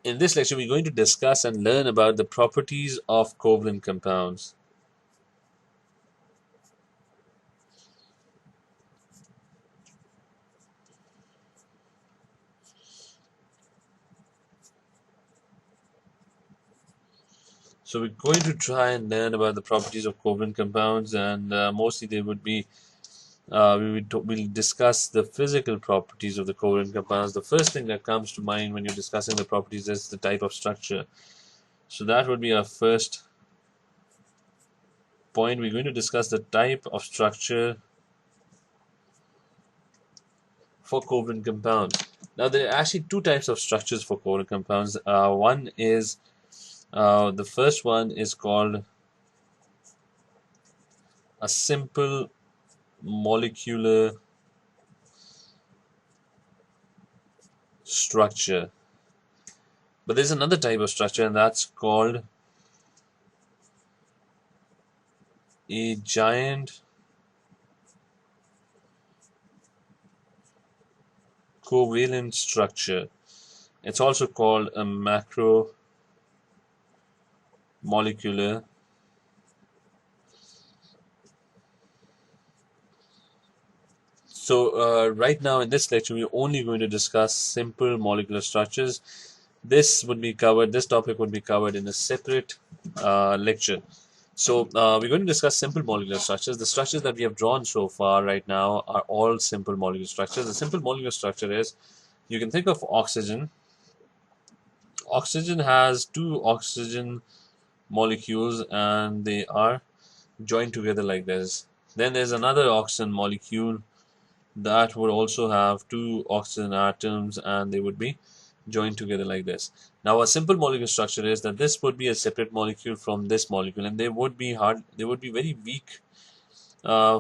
In this lecture, we're going to discuss and learn about the properties of covalent compounds. So we're going to try and learn about the properties of covalent compounds, and mostly they would be we'll discuss the physical properties of the covalent compounds. The first thing that comes to mind when you're discussing the properties is the type of structure. So that would be our first point. We're going to discuss the type of structure for covalent compounds. Now, there are actually two types of structures for covalent compounds. The first one is called a simple molecular structure. But there's another type of structure, and that's called a giant covalent structure. It's also called a macromolecular right now in this lecture, we're only going to discuss simple molecular structures. This topic would be covered in a separate lecture. We're going to discuss simple molecular structures. The structures that we have drawn so far right now are all simple molecular structures. The simple molecular structure is, you can think of oxygen. Oxygen has two oxygen molecules and they are joined together like this. Then there's another oxygen molecule that would also have two oxygen atoms and they would be joined together like this. Now, a simple molecular structure is that this would be a separate molecule from this molecule, and they would be very weak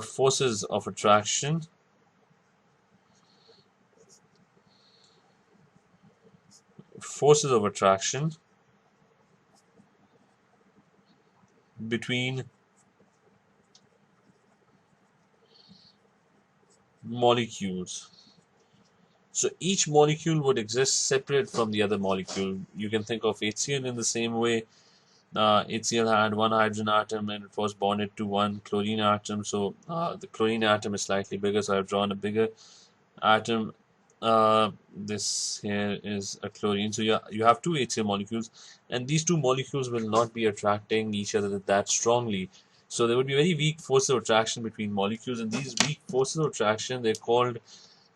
forces of attraction between molecules. So each molecule would exist separate from the other molecule. You can think of HCl in the same way. HCl had one hydrogen atom and it was bonded to one chlorine atom. So the chlorine atom is slightly bigger, so I've drawn a bigger atom. This here is a chlorine. So you have two HCl molecules, and these two molecules will not be attracting each other that strongly. So there would be very weak forces of attraction between molecules, and these weak forces of attraction they're called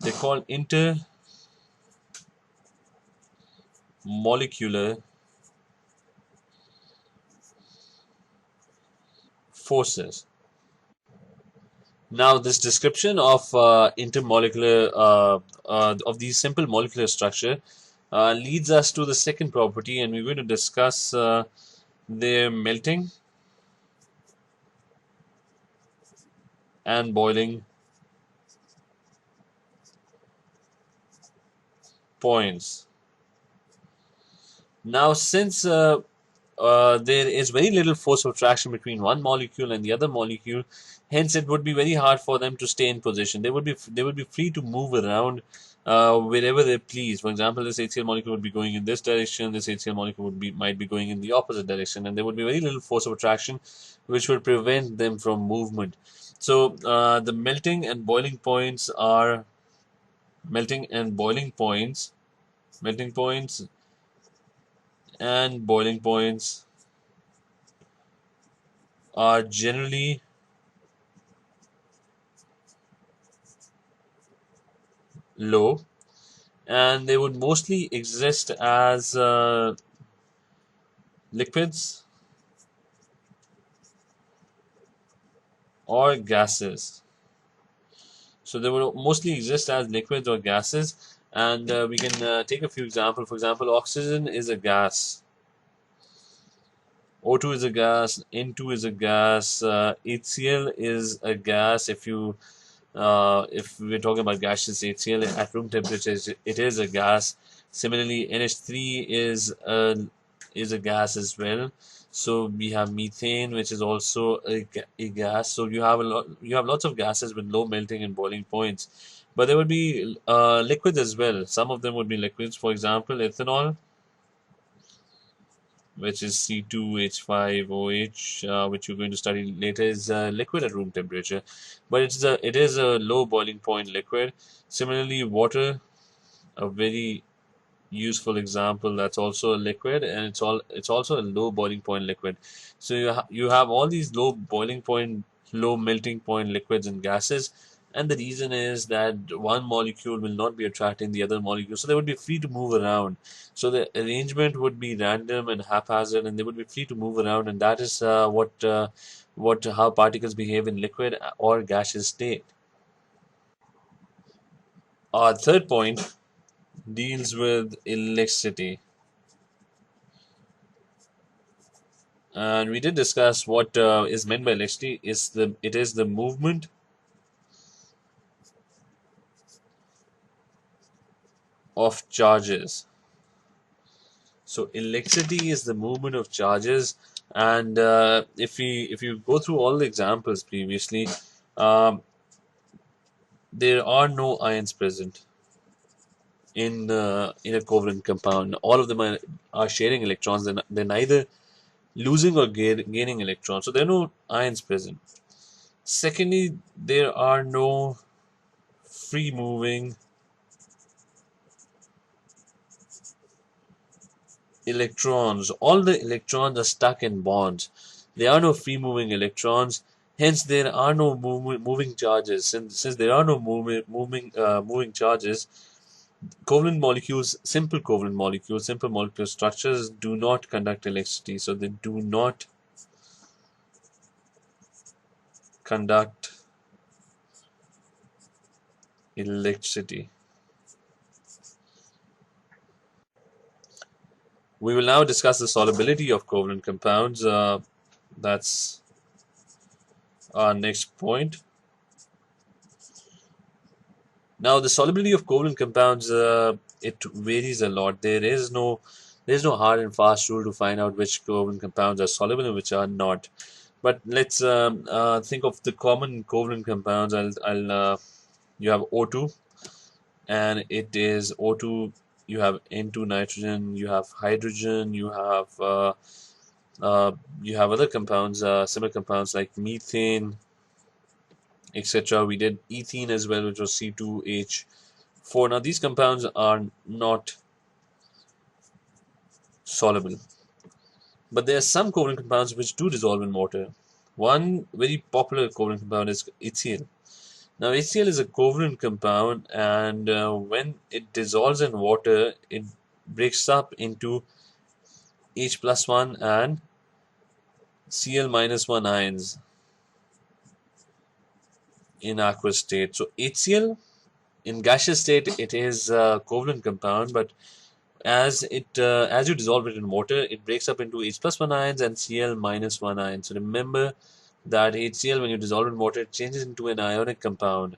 intermolecular forces. Now, this description of intermolecular of these simple molecular structure leads us to the second property, and we're going to discuss their melting and boiling points. Now, since there is very little force of attraction between one molecule and the other molecule, hence it would be very hard for them to stay in position. They would be free to move around wherever they please. For example, this HCl molecule would be going in this direction, this HCl molecule might be going in the opposite direction, and there would be very little force of attraction which would prevent them from movement. So the melting and boiling points melting points and boiling points are generally low, and they would mostly exist as liquids or gases. So they would mostly exist as liquids or gases, and we can take a few examples. For example, oxygen is a gas, O2 is a gas, N2 is a gas, HCl is a gas. If we're talking about gaseous HCl at room temperature, it is a gas. Similarly, NH3 is a gas as well. So we have methane, which is also a gas. So you have lots of gases with low melting and boiling points. But there would be liquids as well. Some of them would be liquids. For example, ethanol which is C2H5OH, which you're going to study later, is liquid at room temperature, but it is a low boiling point liquid. Similarly, water, a very useful example, that's also a liquid, and it's also a low boiling point liquid. So you have all these low boiling point, low melting point liquids and gases, and the reason is that one molecule will not be attracting the other molecule, so they would be free to move around. So the arrangement would be random and haphazard, and they would be free to move around, and that is what how particles behave in liquid or gaseous state. Our third point deals with electricity. And we did discuss what is meant by electricity. It is the movement of charges. So electricity is the movement of charges, and if you go through all the examples previously, um, there are no ions present in a covalent compound. All of them are sharing electrons. They're neither losing or gaining electrons. So there are no ions present. Secondly, there are no free moving electrons. All the electrons are stuck in bonds. There are no free moving electrons. Hence, there are no moving charges. Since there are no moving charges, simple molecular structures do not conduct electricity. So they do not conduct electricity. We will now discuss the solubility of covalent compounds. That's our next point. Now, the solubility of covalent compounds, it varies a lot. There's no hard and fast rule to find out which covalent compounds are soluble and which are not. But let's think of the common covalent compounds. You have O2, and it is O2. You have N2 nitrogen. You have hydrogen. You have other compounds, similar compounds like methane, etc. We did ethene as well, which was C2H4. Now, these compounds are not soluble, but there are some covalent compounds which do dissolve in water. One very popular covalent compound is HCl. Now, HCl is a covalent compound, and when it dissolves in water, it breaks up into H plus 1 and Cl minus 1 ions in aqueous state. So, HCl in gaseous state, it is a covalent compound, but as you dissolve it in water, it breaks up into H plus 1 ions and Cl minus 1 ion. So remember that HCl, when you dissolve in water, it changes into an ionic compound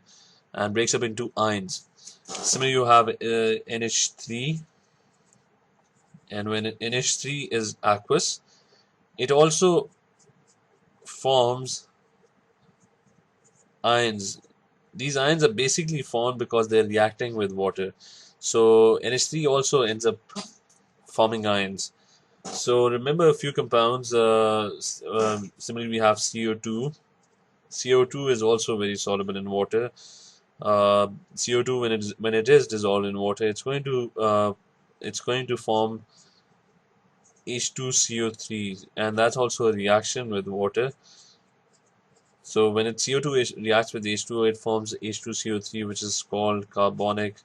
and breaks up into ions. Similarly, you have NH3, and when NH3 is aqueous, it also forms ions. These ions are basically formed because they're reacting with water. So NH3 also ends up forming ions. So remember a few compounds. Similarly, we have CO2. CO2 is also very soluble in water. CO2, when it is dissolved in water, it's going to form H2CO3, and that's also a reaction with water. So when CO2 reacts with H2O, it forms H2CO3, which is called carbonic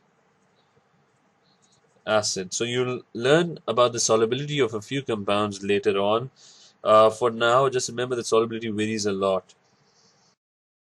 acid. So you'll learn about the solubility of a few compounds later on. For now, just remember that solubility varies a lot.